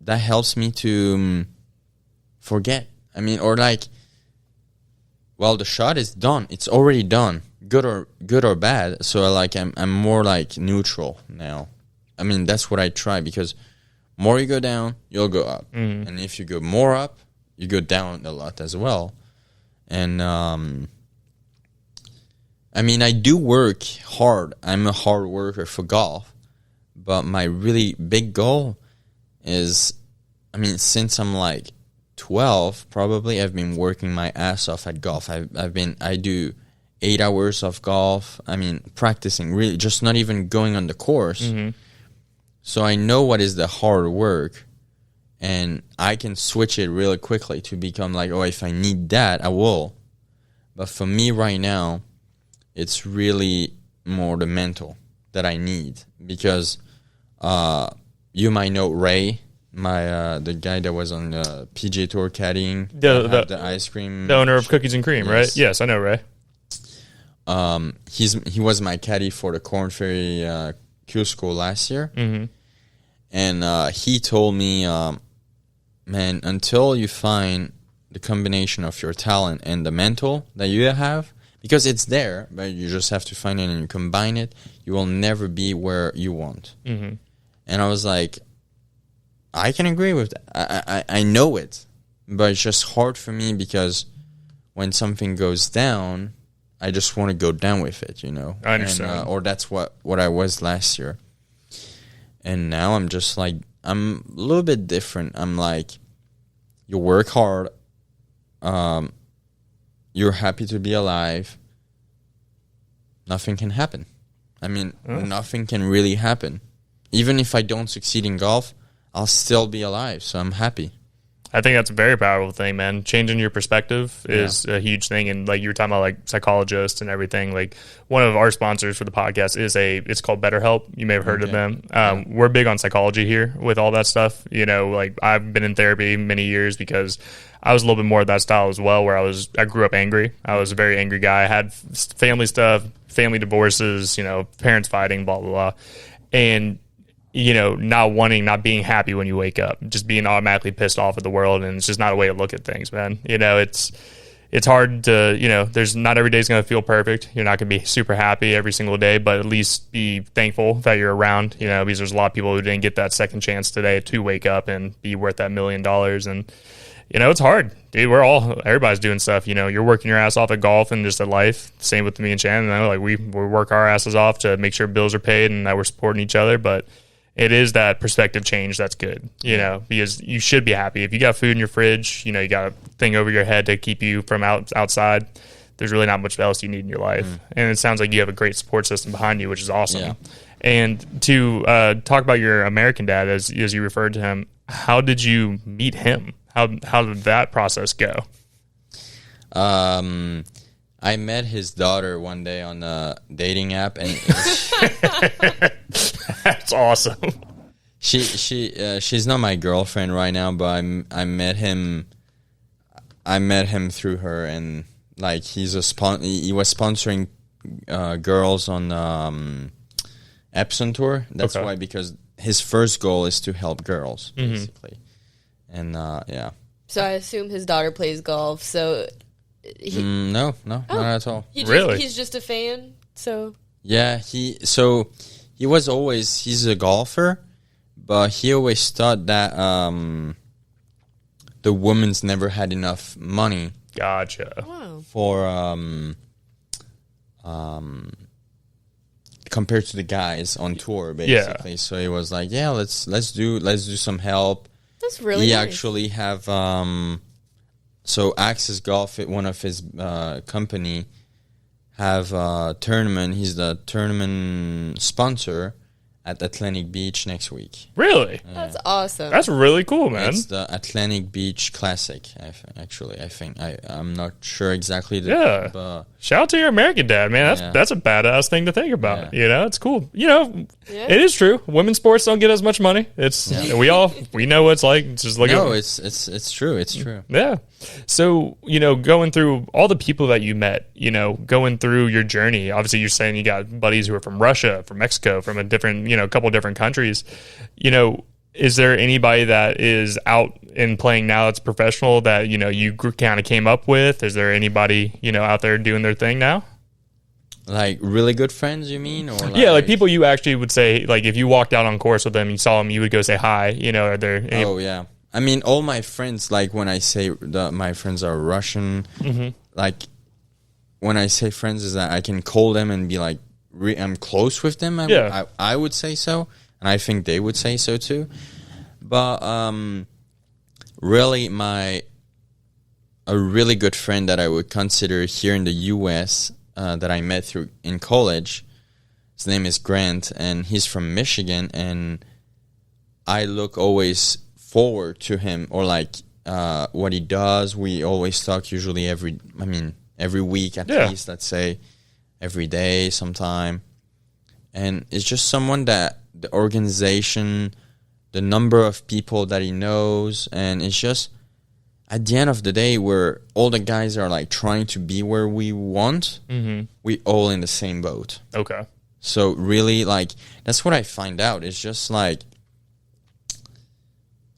that helps me to forget. I mean, or like, well, the shot is done. It's already done. Good or bad. So like I'm more like neutral now. I mean, that's what I try, because more you go down, you'll go up. And if you go more up, you go down a lot as well. And I mean, I do work hard. I'm a hard worker for golf. But my really big goal is, I mean, since I'm like 12, probably, I've been working my ass off at golf. I do 8 hours of golf. I mean, practicing, really, just not even going on the course. So I know what is the hard work, and I can switch it really quickly to become like, oh, if I need that, I will. But for me right now, it's really more the mental that I need, because you might know Ray, the guy that was on the PGA Tour caddying, the ice cream, the owner of Cookies and Cream, yes. right? Yes, I know Ray. He was my caddy for the Corn Ferry Q School last year, and he told me, man, until you find the combination of your talent and the mental that you have, because it's there, but you just have to find it and you combine it, you will never be where you want. And I was like, I can agree with that. I know it, but it's just hard for me, because when something goes down, I just want to go down with it, you know. I understand. And, or that's what I was last year. And now I'm just like, I'm a little bit different. I'm like, you work hard. You're happy to be alive. Nothing can happen. I mean, nothing can really happen. Even if I don't succeed in golf, I'll still be alive, so I'm happy. I think that's a very powerful thing, man. Changing your perspective is a huge thing. And like you were talking about, like psychologists and everything. Like one of our sponsors for the podcast it's called BetterHelp. You may have heard of them. We're big on psychology here with all that stuff. You know, like I've been in therapy many years because I was a little bit more of that style as well, where I grew up angry. I was a very angry guy. I had family stuff, family divorces, you know, parents fighting, blah, blah, blah. And you know, not being happy when you wake up, just being automatically pissed off at the world, and it's just not a way to look at things, man. You know, it's hard to, you know, there's not every day's going to feel perfect. You're not going to be super happy every single day, but at least be thankful that you're around, you know, because there's a lot of people who didn't get that second chance today to wake up and be worth that $1 million. And, you know, it's hard, dude. Everybody's doing stuff, you know, you're working your ass off at golf and just at life. Same with me and Shannon. I know, like we work our asses off to make sure bills are paid and that we're supporting each other, but it is that perspective change that's good, you know, because you should be happy. If you got food in your fridge, you know, you got a thing over your head to keep you from outside, there's really not much else you need in your life. And it sounds like you have a great support system behind you, which is awesome. Yeah. And to talk about your American dad, as you referred to him, how did you meet him? How did that process go? I met his daughter one day on a dating app, and that's awesome. She's not my girlfriend right now, but I met him through her, and like he was sponsoring girls on Epson tour. That's why, because his first goal is to help girls basically, and yeah. So I assume his daughter plays golf. So. No, not at all. Really? He's just a fan, so... Yeah, he's a golfer, but he always thought that the women's never had enough money. Gotcha. Wow. For compared to the guys on tour, basically. Yeah. So he was like, yeah, let's do some help. That's really He nice. actually have so Axis Golf, one of his company, have a tournament. He's the tournament sponsor at Atlantic Beach next week. Really? That's awesome. That's really cool, man. It's the Atlantic Beach Classic, I think. I'm not sure exactly. But shout out to your American dad, man. That's a badass thing to think about. Yeah. You know, it's cool. You know, it is true. Women's sports don't get as much money. It's we know what it's like. Just look at it's true. It's true. Yeah. So, you know, going through all the people that you met, you know, going through your journey, obviously you're saying you got buddies who are from Russia, from Mexico, from a different, you know, a couple different countries. You know, is there anybody that is out and playing now that's professional that, you know, you kind of came up with? Is there anybody, you know, out there doing their thing now? Like really good friends, you mean? Or like people you actually would say, like if you walked out on course with them, you saw them, you would go say hi, you know, are there any... Oh, yeah. I mean, all my friends, like when I say my friends are Russian, like when I say friends is that I can call them and be like, I'm close with them. I would say so. And I think they would say so too. But really a really good friend that I would consider here in the U.S. That I met in college, his name is Grant, and he's from Michigan, and I look always forward to him or like what he does. We always talk usually every week at least, let's say every day sometime. And it's just someone that the organization, the number of people that he knows, and it's just at the end of the day where all the guys are like trying to be where we want, we all in the same boat. Okay. So really like that's what I find out. It's just like,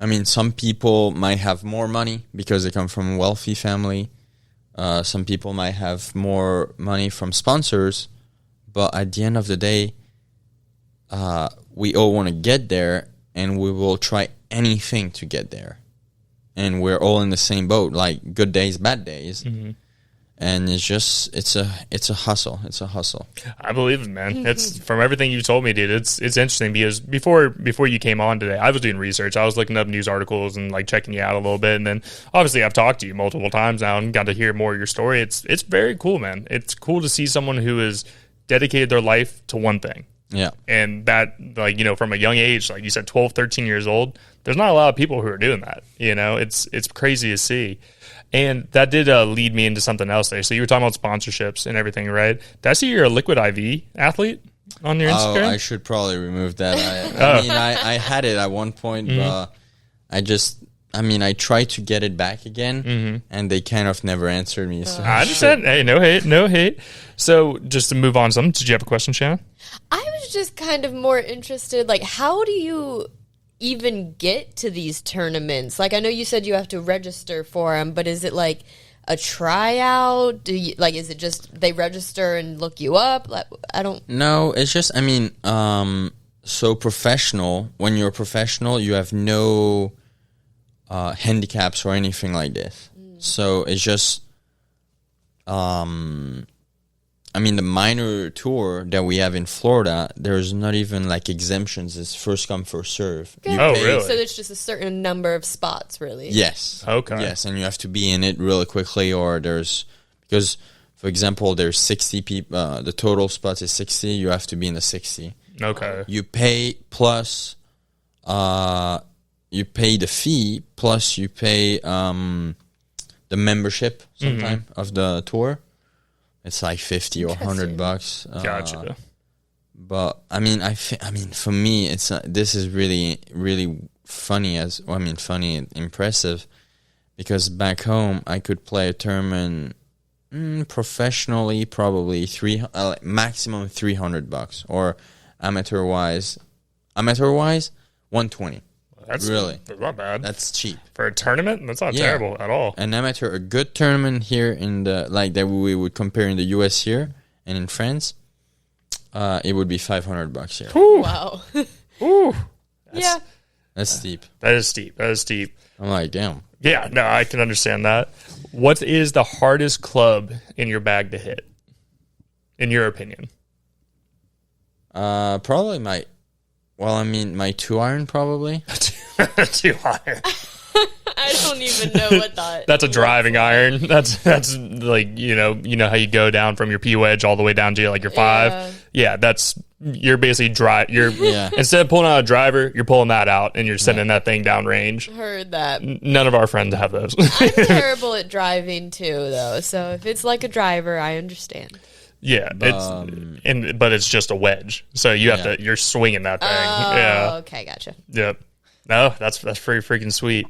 I mean, some people might have more money because they come from a wealthy family. Some people might have more money from sponsors. But at the end of the day, we all want to get there, and we will try anything to get there. And we're all in the same boat, like good days, bad days. And it's just it's a hustle. It's a hustle. I believe it, man. It's from everything you told me, dude. It's interesting because before you came on today, I was doing research. I was looking up news articles and like checking you out a little bit. And then obviously I've talked to you multiple times now and got to hear more of your story. It's very cool, man. It's cool to see someone who has dedicated their life to one thing. Yeah. And that, like, you know, from a young age, like you said, 12, 13 years old, there's not a lot of people who are doing that. You know, it's crazy to see. And that did lead me into something else there. So you were talking about sponsorships and everything, right? Did I see you're a Liquid IV athlete on your Instagram? Oh, I should probably remove that. I mean, I had it at one point, but I tried to get it back again, and they kind of never answered me. So I understand. Hey, no hate. So just to move on to something, did you have a question, Shannon? I was just kind of more interested, like, how do you even get to these tournaments? Like, I know you said you have to register for them, but is it like a tryout? Do you like? Is it just they register and look you up? Like, I don't. No, it's just so professional. When you're professional, you have no handicaps or anything like this. So it's just the minor tour that we have in Florida, there's not even like exemptions. It's first come, first serve. Really? So there's just a certain number of spots, really? Yes. Okay. Yes, and you have to be in it really quickly, or because, for example, there's 60 people, the total spots is 60, you have to be in the 60. Okay. You pay plus, you pay the fee, plus you pay the membership sometime of the tour. It's like $50 or $100. Gotcha. But for me, it's this is really, really funny. Funny and impressive, because back home I could play a tournament professionally, probably maximum $300, or amateur wise, $120. That's not bad. That's cheap for a tournament. That's not terrible at all. An amateur, a good tournament here in the that we would compare in the U.S. here and in France, it would be $500 here. Ooh. Wow. Ooh. That's steep. That is steep. I'm like, damn. Yeah, no, I can understand that. What is the hardest club in your bag to hit, in your opinion? Probably my 2-iron probably. 2-iron. I don't even know what that. That's a driving iron. That's like you know how you go down from your P wedge all the way down to like your 5. Yeah, you're basically instead of pulling out a driver, you're pulling that out and you're sending that thing down range. Heard that. None of our friends have those. I'm terrible at driving too, though. So if it's like a driver, I understand. Yeah, but it's just a wedge, so you have to. You're swinging that thing. Oh, okay, gotcha. Yep. No, that's pretty freaking sweet.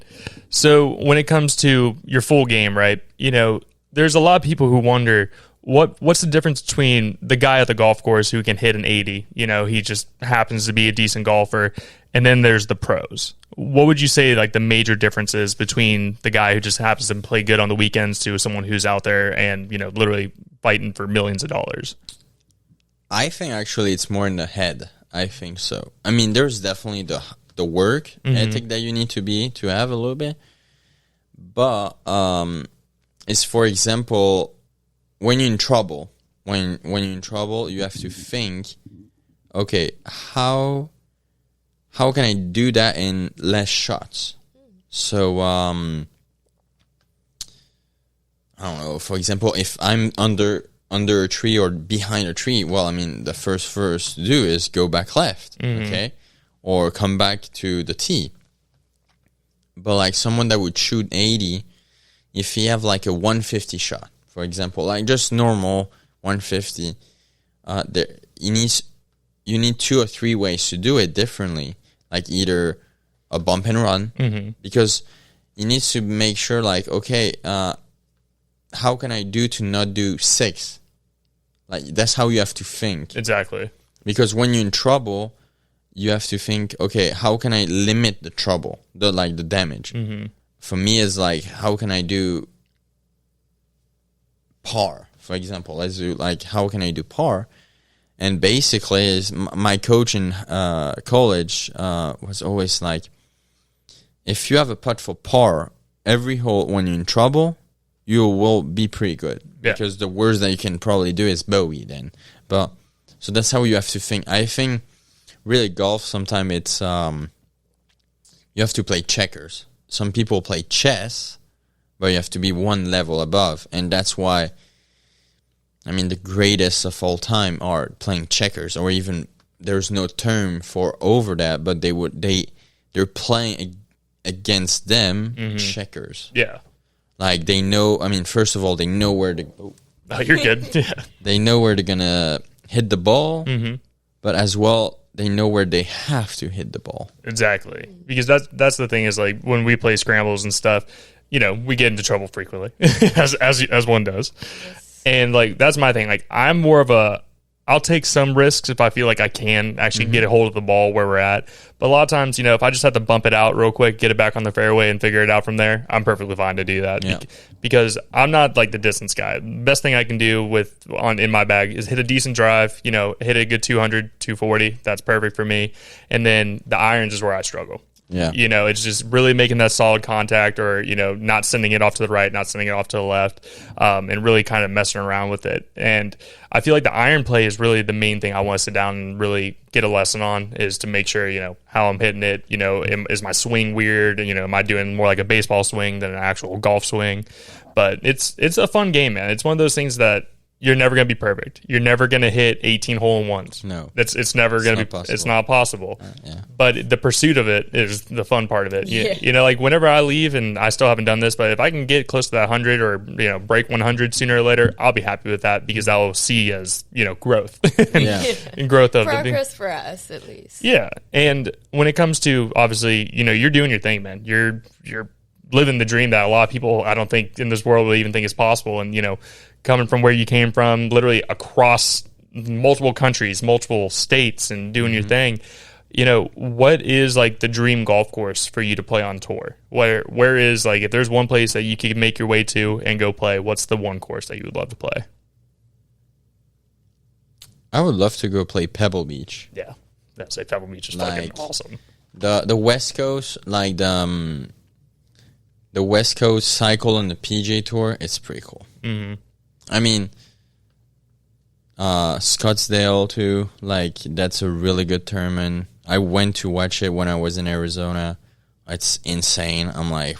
So when it comes to your full game, right? You know, there's a lot of people who wonder what's the difference between the guy at the golf course who can hit an 80. You know, he just happens to be a decent golfer, and then there's the pros. What would you say like the major differences between the guy who just happens to play good on the weekends to someone who's out there and literally fighting for millions of dollars? I think actually it's more in the head. I think so. I mean, there's definitely the work ethic that you need to have a little bit, but it's, for example, when you're in trouble, you have to think, okay, how can I do that in less shots? So I don't know, for example, if I'm under a tree or behind a tree, well, I mean, the first to do is go back left, okay? Or come back to the tee. But like someone that would shoot 80, if he have like a 150 shot, for example, like just normal 150, you need 2 or 3 ways to do it differently. Like either a bump and run, because you need to make sure like, okay, how can I do to not do 6? Like that's how you have to think. Exactly. Because when you're in trouble, you have to think, okay, how can I limit the trouble, the damage? For me, it's like, how can I do par, for example? Let's do like, how can I do par? And basically, is my coach in college was always like, if you have a putt for par, every hole when you're in trouble, you will be pretty good. Yeah. Because the worst that you can probably do is bogey then. But so that's how you have to think. I think really golf, sometimes it's you have to play checkers. Some people play chess, but you have to be one level above, and that's why, I mean, the greatest of all time are playing checkers, or even there's no term for over that, but they're playing against them checkers. Yeah, like they know. I mean, first of all, they know where to go. Oh, you're good. Yeah. They know where they're gonna hit the ball, but as well, they know where they have to hit the ball. Exactly. Because that's the thing is like when we play scrambles and stuff, we get into trouble frequently as one does. Yes. And like that's my thing. Like I'm more of I'll take some risks if I feel like I can actually get a hold of the ball where we're at. But a lot of times, if I just have to bump it out real quick, get it back on the fairway and figure it out from there, I'm perfectly fine to do that. Yeah. Because I'm not like the distance guy. Best thing I can do in my bag is hit a decent drive, hit a good 200, 240. That's perfect for me. And then the irons is where I struggle. Yeah. It's just really making that solid contact or, not sending it off to the right, not sending it off to the left, and really kind of messing around with it. And I feel like the iron play is really the main thing I want to sit down and really get a lesson on is to make sure, how I'm hitting it, is my swing weird? Am I doing more like a baseball swing than an actual golf swing? But it's a fun game, man. It's one of those things that you're never going to be perfect. You're never going to hit 18 hole-in-ones. No. It's never going to be possible. It's not possible. Yeah. But the pursuit of it is the fun part of it. Yeah. Like whenever I leave, and I still haven't done this, but if I can get close to that 100 or, break 100 sooner or later, I'll be happy with that because I will see as, growth. and growth of progress for us, at least. Yeah. And when it comes to, obviously, you're doing your thing, man. You're living the dream that a lot of people, I don't think, in this world will even think is possible. And, coming from where you came from, literally across multiple countries, multiple states, and doing your thing, what is like the dream golf course for you to play on tour? Where is like, if there's one place that you could make your way to and go play, what's the one course that you would love to play? I would love to go play Pebble Beach. Yeah, I'd say Pebble Beach is fucking awesome. The West Coast, like the West Coast cycle on the PGA Tour, it's pretty cool. I mean, Scottsdale too. Like that's a really good tournament. I went to watch it when I was in Arizona. It's insane. I'm like,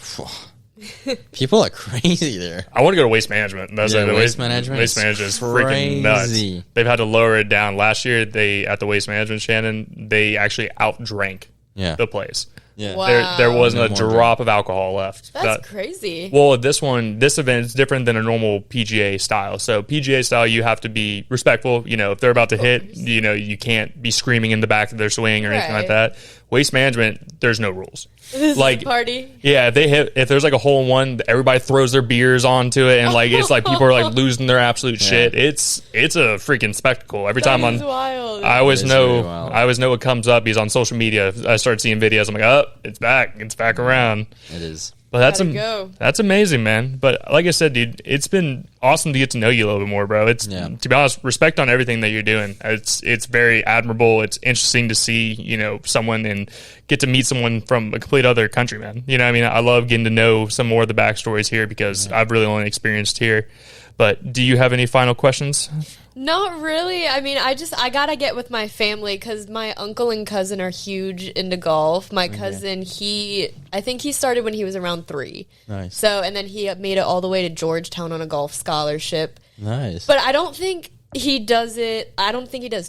people are crazy there. I want to go to Waste Management. That's Yeah, it. Waste Management Waste is Management is freaking nuts. crazy. They've had to lower it down. Last year, at the Waste Management, Shannon, they actually outdrank Yeah. the place. Yeah. Wow. There wasn't No a more drop of alcohol left. That's crazy. Well, this event is different than a normal PGA style. So PGA style, you have to be respectful. You know, if they're about to hit, you know, you can't be screaming in the back of their swing or anything like Right. that. Waste Management, there's no rules. This Like, is a party. yeah, if there's like a hole in one, everybody throws their beers onto it, and like it's like people are like losing their absolute shit. It's a freaking spectacle every time. That is wild. I always It is know really wild. I always know what comes up. He's on social media. I start seeing videos. I'm like, oh, it's back around. It is. But Gotta go. that's amazing, man. But like I said, dude, it's been awesome to get to know you a little bit more, bro. It's Yeah. to be honest, respect on everything that you're doing. It's very admirable. It's interesting to see, you know, someone and get to meet someone from a complete other country, man. You know what I mean? I love getting to know some more of the backstories here because I've really only experienced here. But do you have any final questions? Not really. I mean, I gotta get with my family because my uncle and cousin are huge into golf. My cousin, I think he started when he was around 3. Nice. So, and then he made it all the way to Georgetown on a golf scholarship. Nice. But I don't think he does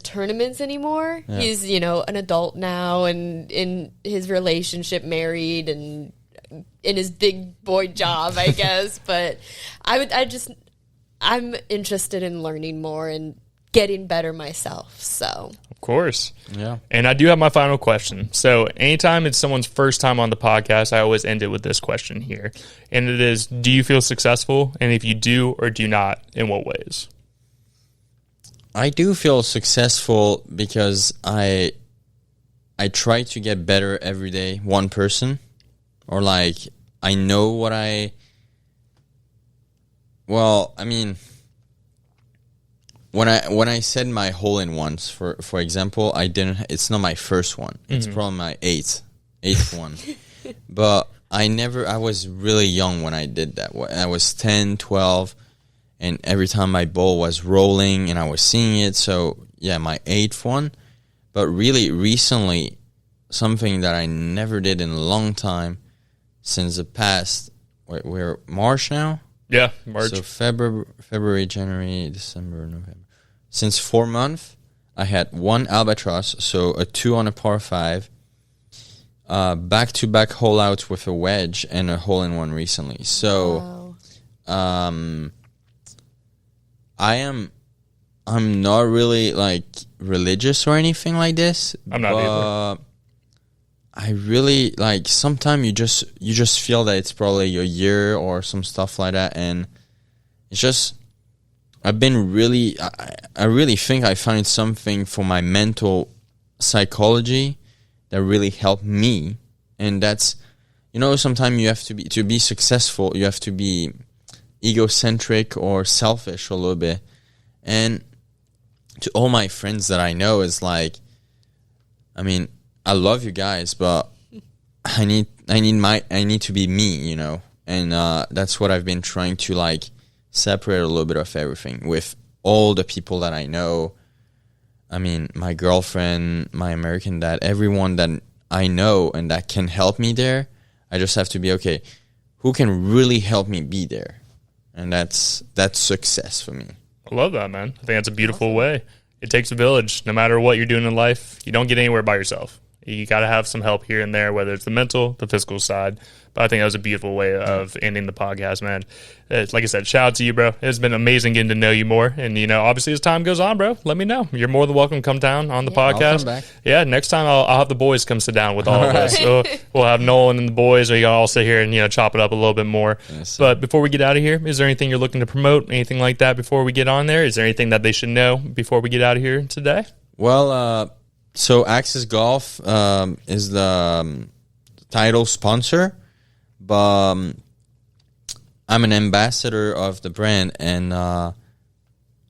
tournaments anymore. Yeah. He's, you know, an adult now and in his relationship, married and in his big boy job, I guess. But I'm interested in learning more and getting better myself. So, Of course. Yeah. And I do have my final question. So anytime it's someone's first time on the podcast, I always end it with this question here. And it is, do you feel successful? And if you do or do not, in what ways? I do feel successful because I try to get better every day, 1%. Or like I know what I mean, when I said my hole-in-ones, for example, it's not my first one. It's probably my eighth one. But I was really young when I did that. I was 10, 12, and every time my ball was rolling and I was seeing it. So, yeah, my 8th one. But really, recently, something that I never did in a long time since the past, we're March now? Yeah, March. So February, January, December, November. Since 4 months, I had 1 albatross, so a 2 on a par 5, back-to-back hole-outs with a wedge, and a hole-in-one recently. So, wow. I'm not really like religious or anything like this. I'm not either. I really like sometimes you just feel that it's probably a year or some stuff like that, and it's just I've been really I really think I found something for my mental psychology that really helped me, and that's, you know, sometimes you have to be successful, you have to be egocentric or selfish a little bit. And to all my friends that I know, is like, I mean, I love you guys, but I need to be me, you know. And that's what I've been trying to like separate a little bit of everything with all the people that I know. I mean, my girlfriend, my American dad, everyone that I know and that can help me there. I just have to be, okay, who can really help me be there? And that's success for me. I love that, man. I think that's a beautiful way. It takes a village. No matter what you're doing in life, you don't get anywhere by yourself. You got to have some help here and there, whether it's the mental, the physical side. But I think that was a beautiful way of ending the podcast, man. Like I said, shout out to you, bro. It's been amazing getting to know you more. And, you know, obviously as time goes on, bro, let me know. You're more than welcome to come down on the podcast. I'll come back. Yeah, next time I'll have the boys come sit down with all of us. So we'll have Nolan and the boys. We can all sit here and, you know, chop it up a little bit more. Yes, But before we get out of here, is there anything you're looking to promote? Anything like that before we get on there? Is there anything that they should know before we get out of here today? Well, so Axis Golf is the title sponsor, but I'm an ambassador of the brand, and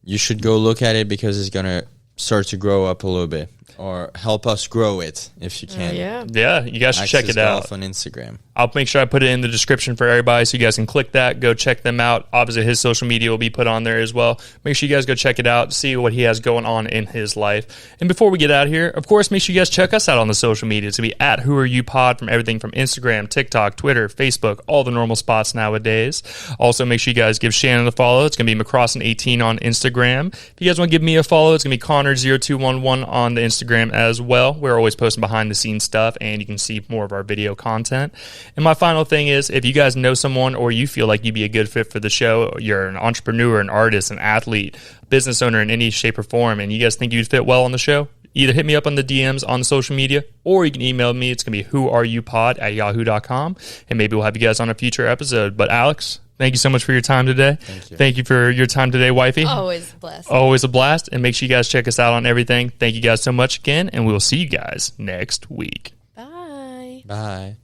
you should go look at it because it's gonna start to grow up a little bit, or help us grow it if you can. Yeah, you guys should check it out. Golf on Instagram. I'll make sure I put it in the description for everybody so you guys can click that, go check them out. Obviously, his social media will be put on there as well. Make sure you guys go check it out, see what he has going on in his life. And before we get out of here, of course, make sure you guys check us out on the social media. It's going to be at Who Are You Pod, from everything from Instagram, TikTok, Twitter, Facebook, all the normal spots nowadays. Also, make sure you guys give Shannon a follow. It's going to be McCrossan18 on Instagram. If you guys want to give me a follow, it's going to be Connor0211 on the Instagram as well. We're always posting behind the scenes stuff, and you can see more of our video content. And my final thing is, if you guys know someone or you feel like you'd be a good fit for the show, you're an entrepreneur, an artist, an athlete, business owner in any shape or form, and you guys think you'd fit well on the show, either hit me up on the DMs on social media, or you can email me. It's going to be whoareyoupod@yahoo.com, and maybe we'll have you guys on a future episode. But Alex, thank you so much for your time today. Thank you for your time today, wifey. Always a blast. Always a blast. And make sure you guys check us out on everything. Thank you guys so much again, and we will see you guys next week. Bye. Bye.